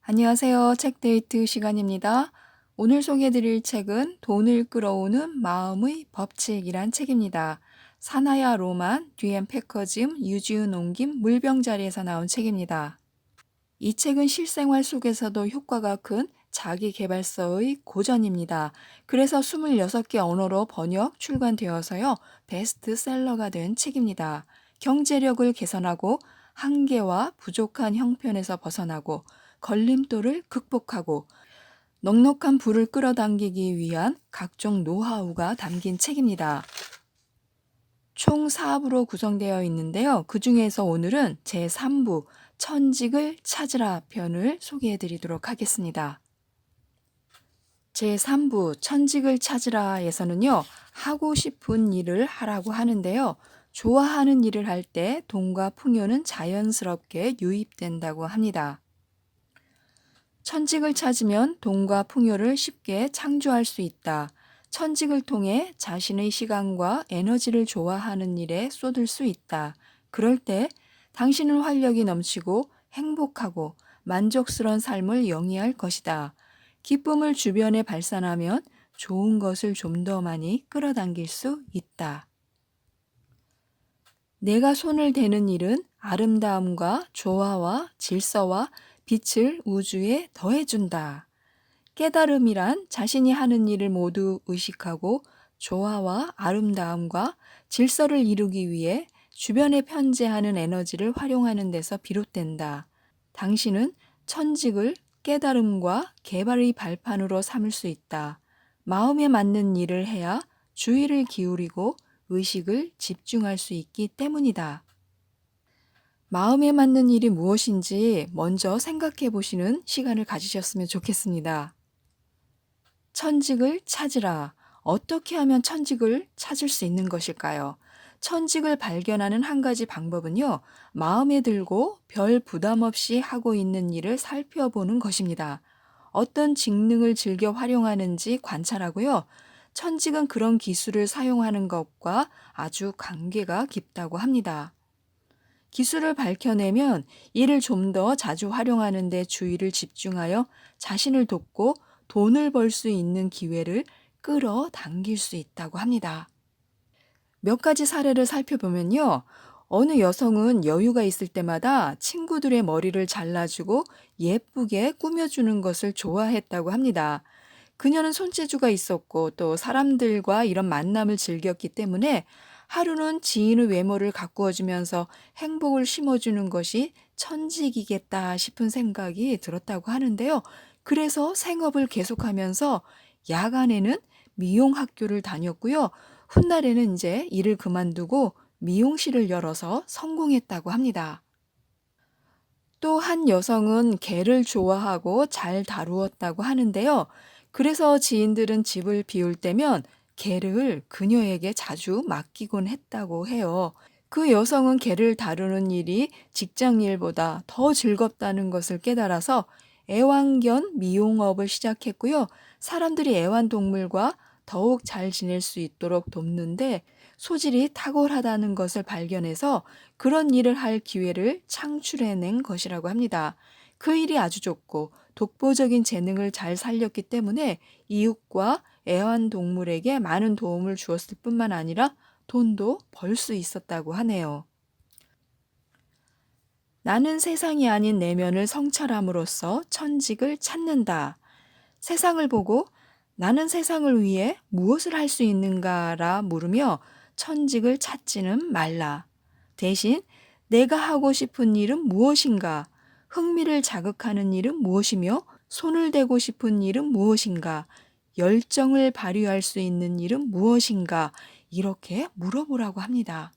안녕하세요. 책데이트 시간입니다. 오늘 소개해드릴 책은 돈을 끌어오는 마음의 법칙이란 책입니다. 사나야 로만, 뒤엔 패커짐, 유지은 옮김, 물병자리에서 나온 책입니다. 이 책은 실생활 속에서도 효과가 큰 자기계발서의 고전입니다. 그래서 26개 언어로 번역, 출간되어서요. 베스트셀러가 된 책입니다. 경제력을 개선하고 한계와 부족한 형편에서 벗어나고 걸림돌을 극복하고 넉넉한 부를 끌어당기기 위한 각종 노하우가 담긴 책입니다. 총 4부로 구성되어 있는데요. 그 중에서 오늘은 제3부 천직을 찾으라 편을 소개해 드리도록 하겠습니다. 제3부 천직을 찾으라에서는요. 하고 싶은 일을 하라고 하는데요. 좋아하는 일을 할 때 돈과 풍요는 자연스럽게 유입된다고 합니다. 천직을 찾으면 돈과 풍요를 쉽게 창조할 수 있다. 천직을 통해 자신의 시간과 에너지를 좋아하는 일에 쏟을 수 있다. 그럴 때 당신은 활력이 넘치고 행복하고 만족스러운 삶을 영위할 것이다. 기쁨을 주변에 발산하면 좋은 것을 좀 더 많이 끌어당길 수 있다. 내가 손을 대는 일은 아름다움과 조화와 질서와 빛을 우주에 더해준다. 깨달음이란 자신이 하는 일을 모두 의식하고 조화와 아름다움과 질서를 이루기 위해 주변에 편재하는 에너지를 활용하는 데서 비롯된다. 당신은 천직을 깨달음과 개발의 발판으로 삼을 수 있다. 마음에 맞는 일을 해야 주의를 기울이고 의식을 집중할 수 있기 때문이다. 마음에 맞는 일이 무엇인지 먼저 생각해 보시는 시간을 가지셨으면 좋겠습니다. 천직을 찾으라. 어떻게 하면 천직을 찾을 수 있는 것일까요? 천직을 발견하는 한 가지 방법은요, 마음에 들고 별 부담 없이 하고 있는 일을 살펴보는 것입니다. 어떤 직능을 즐겨 활용하는지 관찰하고요. 천직은 그런 기술을 사용하는 것과 아주 관계가 깊다고 합니다. 기술을 밝혀내면 이를 좀 더 자주 활용하는 데 주의를 집중하여 자신을 돕고 돈을 벌 수 있는 기회를 끌어당길 수 있다고 합니다. 몇 가지 사례를 살펴보면요. 어느 여성은 여유가 있을 때마다 친구들의 머리를 잘라주고 예쁘게 꾸며주는 것을 좋아했다고 합니다. 그녀는 손재주가 있었고 또 사람들과 이런 만남을 즐겼기 때문에 하루는 지인의 외모를 가꾸어 주면서 행복을 심어주는 것이 천직이겠다 싶은 생각이 들었다고 하는데요. 그래서 생업을 계속하면서 야간에는 미용 학교를 다녔고요. 훗날에는 이제 일을 그만두고 미용실을 열어서 성공했다고 합니다. 또 한 여성은 개를 좋아하고 잘 다루었다고 하는데요. 그래서 지인들은 집을 비울 때면 개를 그녀에게 자주 맡기곤 했다고 해요. 그 여성은 개를 다루는 일이 직장 일보다 더 즐겁다는 것을 깨달아서 애완견 미용업을 시작했고요. 사람들이 애완동물과 더욱 잘 지낼 수 있도록 돕는데 소질이 탁월하다는 것을 발견해서 그런 일을 할 기회를 창출해낸 것이라고 합니다. 그 일이 아주 좋고 독보적인 재능을 잘 살렸기 때문에 이웃과 애완동물에게 많은 도움을 주었을 뿐만 아니라 돈도 벌 수 있었다고 하네요. 나는 세상이 아닌 내면을 성찰함으로써 천직을 찾는다. 세상을 보고 나는 세상을 위해 무엇을 할 수 있는가라 물으며 천직을 찾지는 말라. 대신 내가 하고 싶은 일은 무엇인가? 흥미를 자극하는 일은 무엇이며 손을 대고 싶은 일은 무엇인가? 열정을 발휘할 수 있는 일은 무엇인가? 이렇게 물어보라고 합니다.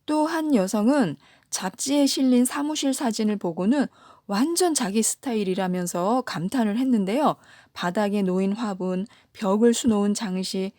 또 한 여성은 잡지에 실린 사무실 사진을 보고는 완전 자기 스타일이라면서 감탄을 했는데요. 바닥에 놓인 화분, 벽을 수놓은 장식,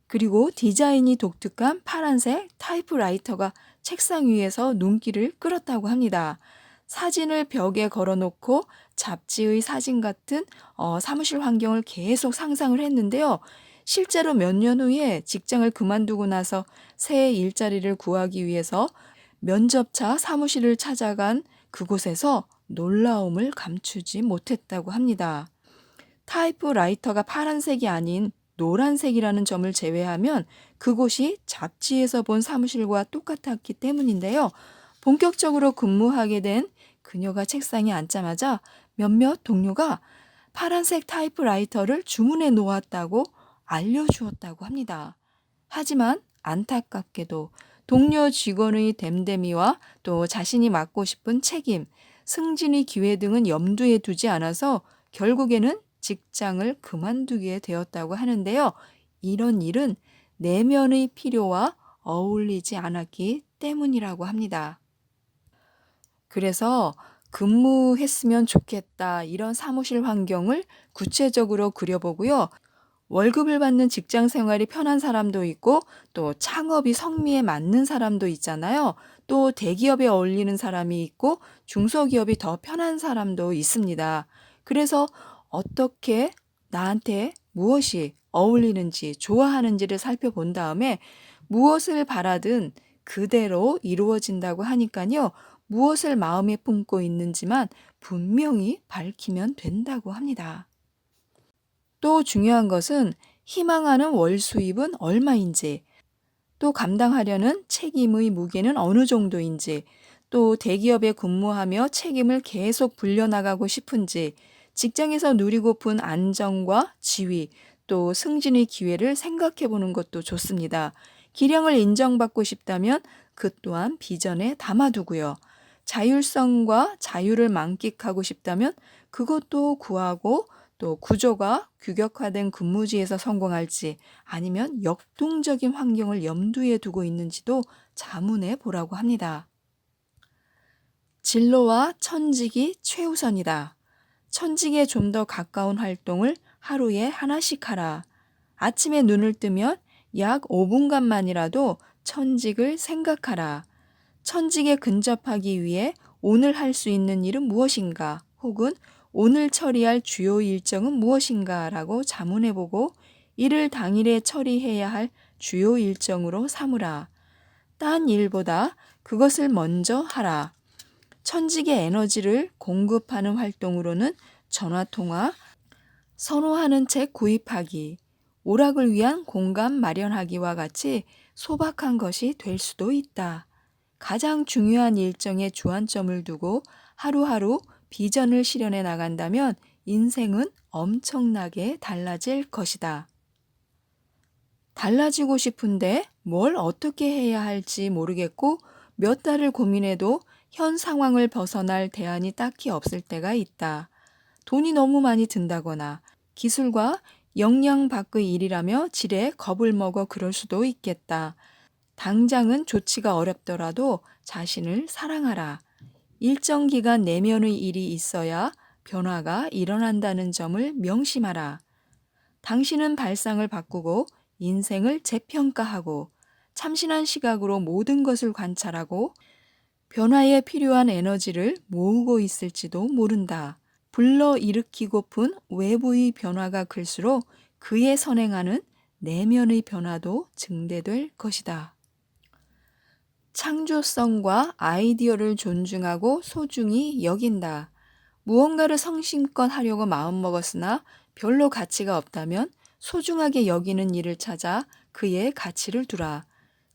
그리고 디자인이 독특한 파란색 타이프라이터가 책상 위에서 눈길을 끌었다고 합니다. 사진을 벽에 걸어놓고 잡지의 사진 같은 사무실 환경을 계속 상상을 했는데요. 실제로 몇 년 후에 직장을 그만두고 나서 새 일자리를 구하기 위해서 면접차 사무실을 찾아간 그곳에서 놀라움을 감추지 못했다고 합니다. 타이프라이터가 파란색이 아닌 노란색이라는 점을 제외하면 그곳이 잡지에서 본 사무실과 똑같았기 때문인데요. 본격적으로 근무하게 된 그녀가 책상에 앉자마자 몇몇 동료가 파란색 타이프라이터를 주문해 놓았다고 알려주었다고 합니다. 하지만 안타깝게도 동료 직원의 댐댐이와 또 자신이 맡고 싶은 책임, 승진의 기회 등은 염두에 두지 않아서 결국에는 직장을 그만두게 되었다고 하는데요. 이런 일은 내면의 필요와 어울리지 않았기 때문이라고 합니다. 그래서 근무했으면 좋겠다 이런 사무실 환경을 구체적으로 그려보고요. 월급을 받는 직장 생활이 편한 사람도 있고 또 창업이 성미에 맞는 사람도 있잖아요. 또 대기업에 어울리는 사람이 있고 중소기업이 더 편한 사람도 있습니다. 그래서 어떻게 나한테 무엇이 어울리는지 좋아하는지를 살펴본 다음에 무엇을 바라든 그대로 이루어진다고 하니까요. 무엇을 마음에 품고 있는지만 분명히 밝히면 된다고 합니다. 또 중요한 것은 희망하는 월 수입은 얼마인지, 또 감당하려는 책임의 무게는 어느 정도인지, 또 대기업에 근무하며 책임을 계속 불려나가고 싶은지, 직장에서 누리고픈 안정과 지위, 또 승진의 기회를 생각해 보는 것도 좋습니다. 기량을 인정받고 싶다면 그 또한 비전에 담아두고요. 자율성과 자유를 만끽하고 싶다면 그것도 구하고 또 구조가 규격화된 근무지에서 성공할지 아니면 역동적인 환경을 염두에 두고 있는지도 자문해 보라고 합니다. 진로와 천직이 최우선이다. 천직에 좀 더 가까운 활동을 하루에 하나씩 하라. 아침에 눈을 뜨면 약 5분간만이라도 천직을 생각하라. 천직에 근접하기 위해 오늘 할 수 있는 일은 무엇인가? 혹은 오늘 처리할 주요 일정은 무엇인가? 라고 자문해보고 이를 당일에 처리해야 할 주요 일정으로 삼으라. 딴 일보다 그것을 먼저 하라. 천직의 에너지를 공급하는 활동으로는 전화통화, 선호하는 책 구입하기, 오락을 위한 공간 마련하기와 같이 소박한 것이 될 수도 있다. 가장 중요한 일정에 주안점을 두고 하루하루 비전을 실현해 나간다면 인생은 엄청나게 달라질 것이다. 달라지고 싶은데 뭘 어떻게 해야 할지 모르겠고 몇 달을 고민해도 현 상황을 벗어날 대안이 딱히 없을 때가 있다. 돈이 너무 많이 든다거나 기술과 역량 밖의 일이라며 지레 겁을 먹어 그럴 수도 있겠다. 당장은 좋지가 어렵더라도 자신을 사랑하라. 일정 기간 내면의 일이 있어야 변화가 일어난다는 점을 명심하라. 당신은 발상을 바꾸고 인생을 재평가하고 참신한 시각으로 모든 것을 관찰하고 변화에 필요한 에너지를 모으고 있을지도 모른다. 불러일으키고픈 외부의 변화가 클수록 그에 선행하는 내면의 변화도 증대될 것이다. 창조성과 아이디어를 존중하고 소중히 여긴다. 무언가를 성심껏 하려고 마음먹었으나 별로 가치가 없다면 소중하게 여기는 일을 찾아 그의 가치를 두라.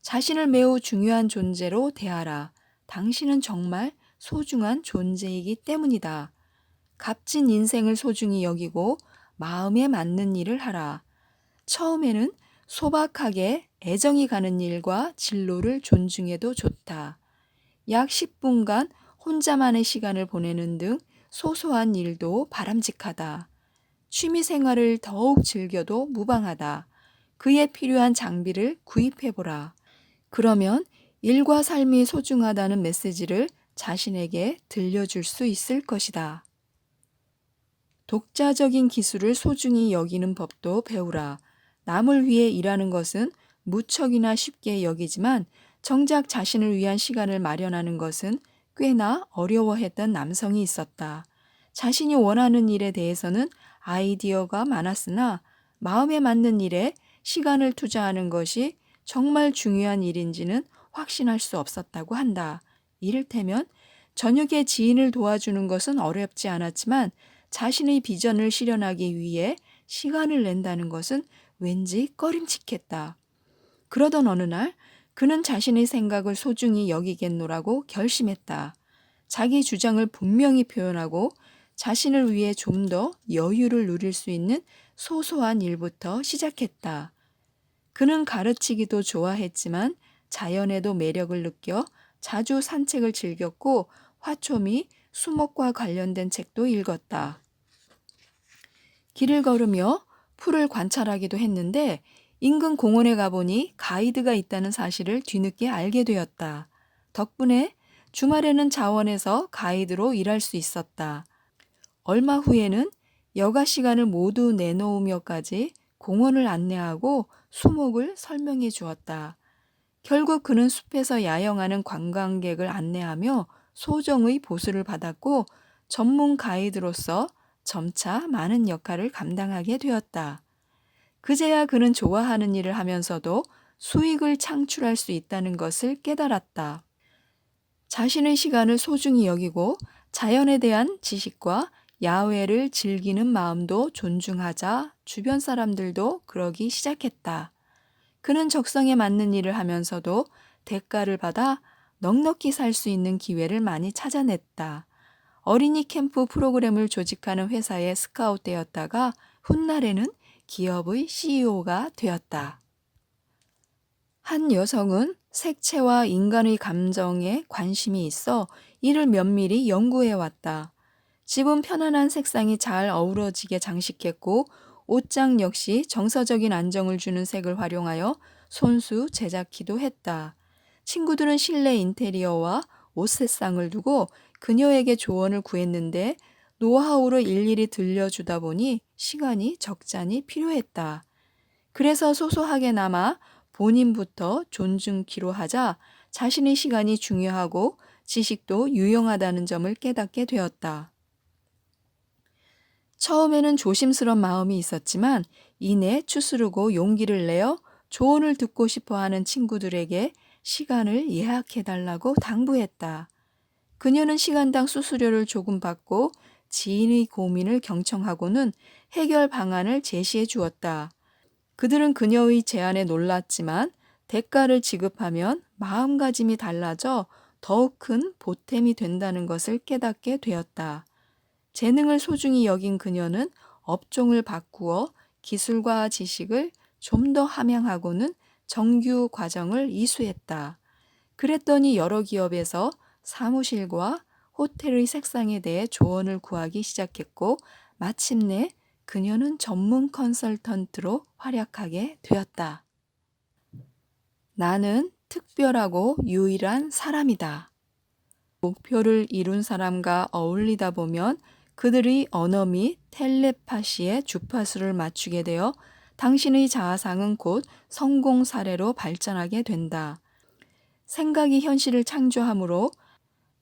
자신을 매우 중요한 존재로 대하라. 당신은 정말 소중한 존재이기 때문이다. 값진 인생을 소중히 여기고 마음에 맞는 일을 하라. 처음에는 소박하게 애정이 가는 일과 진로를 존중해도 좋다. 약 10분간 혼자만의 시간을 보내는 등 소소한 일도 바람직하다. 취미 생활을 더욱 즐겨도 무방하다. 그에 필요한 장비를 구입해보라. 그러면 일과 삶이 소중하다는 메시지를 자신에게 들려줄 수 있을 것이다. 독자적인 기술을 소중히 여기는 법도 배우라. 남을 위해 일하는 것은 무척이나 쉽게 여기지만 정작 자신을 위한 시간을 마련하는 것은 꽤나 어려워했던 남성이 있었다. 자신이 원하는 일에 대해서는 아이디어가 많았으나 마음에 맞는 일에 시간을 투자하는 것이 정말 중요한 일인지는 확신할 수 없었다고 한다. 이를테면 저녁에 지인을 도와주는 것은 어렵지 않았지만 자신의 비전을 실현하기 위해 시간을 낸다는 것은 왠지 꺼림칙했다. 그러던 어느 날 그는 자신의 생각을 소중히 여기겠노라고 결심했다. 자기 주장을 분명히 표현하고 자신을 위해 좀 더 여유를 누릴 수 있는 소소한 일부터 시작했다. 그는 가르치기도 좋아했지만 자연에도 매력을 느껴 자주 산책을 즐겼고 화초미, 수목과 관련된 책도 읽었다. 길을 걸으며 풀을 관찰하기도 했는데 인근 공원에 가보니 가이드가 있다는 사실을 뒤늦게 알게 되었다. 덕분에 주말에는 자원에서 가이드로 일할 수 있었다. 얼마 후에는 여가 시간을 모두 내놓으며까지 공원을 안내하고 수목을 설명해 주었다. 결국 그는 숲에서 야영하는 관광객을 안내하며 소정의 보수를 받았고 전문 가이드로서 점차 많은 역할을 감당하게 되었다. 그제야 그는 좋아하는 일을 하면서도 수익을 창출할 수 있다는 것을 깨달았다. 자신의 시간을 소중히 여기고 자연에 대한 지식과 야외를 즐기는 마음도 존중하자 주변 사람들도 그러기 시작했다. 그는 적성에 맞는 일을 하면서도 대가를 받아 넉넉히 살 수 있는 기회를 많이 찾아냈다. 어린이 캠프 프로그램을 조직하는 회사에 스카웃되었다가 훗날에는 기업의 CEO가 되었다. 한 여성은 색채와 인간의 감정에 관심이 있어 이를 면밀히 연구해 왔다. 집은 편안한 색상이 잘 어우러지게 장식했고 옷장 역시 정서적인 안정을 주는 색을 활용하여 손수 제작기도 했다. 친구들은 실내 인테리어와 옷 색상을 두고 그녀에게 조언을 구했는데 노하우를 일일이 들려주다 보니 시간이 적잖이 필요했다. 그래서 소소하게나마 본인부터 존중키로 하자 자신의 시간이 중요하고 지식도 유용하다는 점을 깨닫게 되었다. 처음에는 조심스런 마음이 있었지만 이내 추스르고 용기를 내어 조언을 듣고 싶어 하는 친구들에게 시간을 예약해달라고 당부했다. 그녀는 시간당 수수료를 조금 받고 지인의 고민을 경청하고는 해결 방안을 제시해 주었다. 그들은 그녀의 제안에 놀랐지만 대가를 지급하면 마음가짐이 달라져 더욱 큰 보탬이 된다는 것을 깨닫게 되었다. 재능을 소중히 여긴 그녀는 업종을 바꾸어 기술과 지식을 좀 더 함양하고는 정규 과정을 이수했다. 그랬더니 여러 기업에서 사무실과 호텔의 색상에 대해 조언을 구하기 시작했고 마침내 그녀는 전문 컨설턴트로 활약하게 되었다. 나는 특별하고 유일한 사람이다. 목표를 이룬 사람과 어울리다 보면 그들의 언어 및 텔레파시의 주파수를 맞추게 되어 당신의 자아상은 곧 성공 사례로 발전하게 된다. 생각이 현실을 창조하므로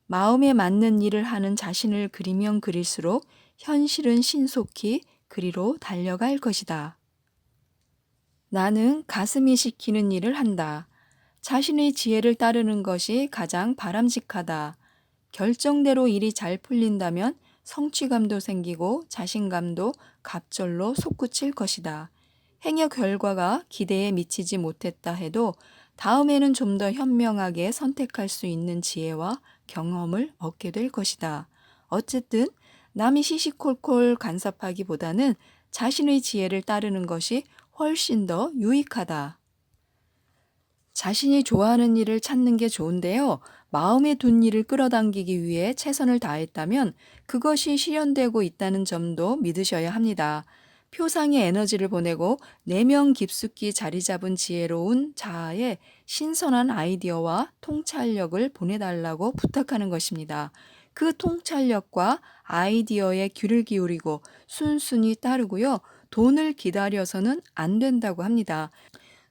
마음에 맞는 일을 하는 자신을 그리면 그릴수록 현실은 신속히 그리로 달려갈 것이다. 나는 가슴이 시키는 일을 한다. 자신의 지혜를 따르는 것이 가장 바람직하다. 결정대로 일이 잘 풀린다면 성취감도 생기고 자신감도 갑절로 솟구칠 것이다. 행여 결과가 기대에 미치지 못했다 해도 다음에는 좀 더 현명하게 선택할 수 있는 지혜와 경험을 얻게 될 것이다. 어쨌든 남이 시시콜콜 간섭하기보다는 자신의 지혜를 따르는 것이 훨씬 더 유익하다. 자신이 좋아하는 일을 찾는 게 좋은데요. 마음에 둔 일을 끌어당기기 위해 최선을 다했다면 그것이 실현되고 있다는 점도 믿으셔야 합니다. 표상의 에너지를 보내고 내면 깊숙이 자리 잡은 지혜로운 자아에 신선한 아이디어와 통찰력을 보내달라고 부탁하는 것입니다. 그 통찰력과 아이디어에 귀를 기울이고 순순히 따르고요. 돈을 기다려서는 안 된다고 합니다.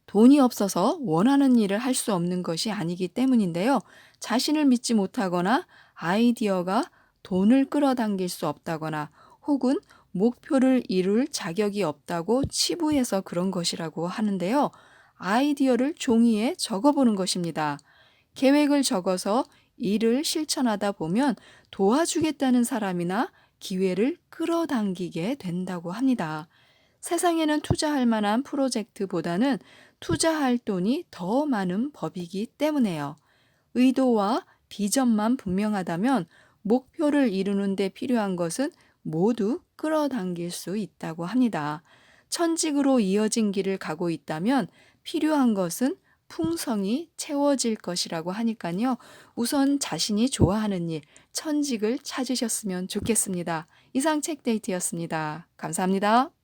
돈이 없어서 원하는 일을 할 수 없는 것이 아니기 때문인데요. 자신을 믿지 못하거나 아이디어가 돈을 끌어당길 수 없다거나 혹은 목표를 이룰 자격이 없다고 치부해서 그런 것이라고 하는데요. 아이디어를 종이에 적어보는 것입니다. 계획을 적어서 일을 실천하다 보면 도와주겠다는 사람이나 기회를 끌어당기게 된다고 합니다. 세상에는 투자할 만한 프로젝트보다는 투자할 돈이 더 많은 법이기 때문에요. 의도와 비전만 분명하다면 목표를 이루는 데 필요한 것은 모두 끌어당길 수 있다고 합니다. 천직으로 이어진 길을 가고 있다면 필요한 것은 풍성이 채워질 것이라고 하니까요. 우선 자신이 좋아하는 일, 천직을 찾으셨으면 좋겠습니다. 이상 책데이트였습니다. 감사합니다.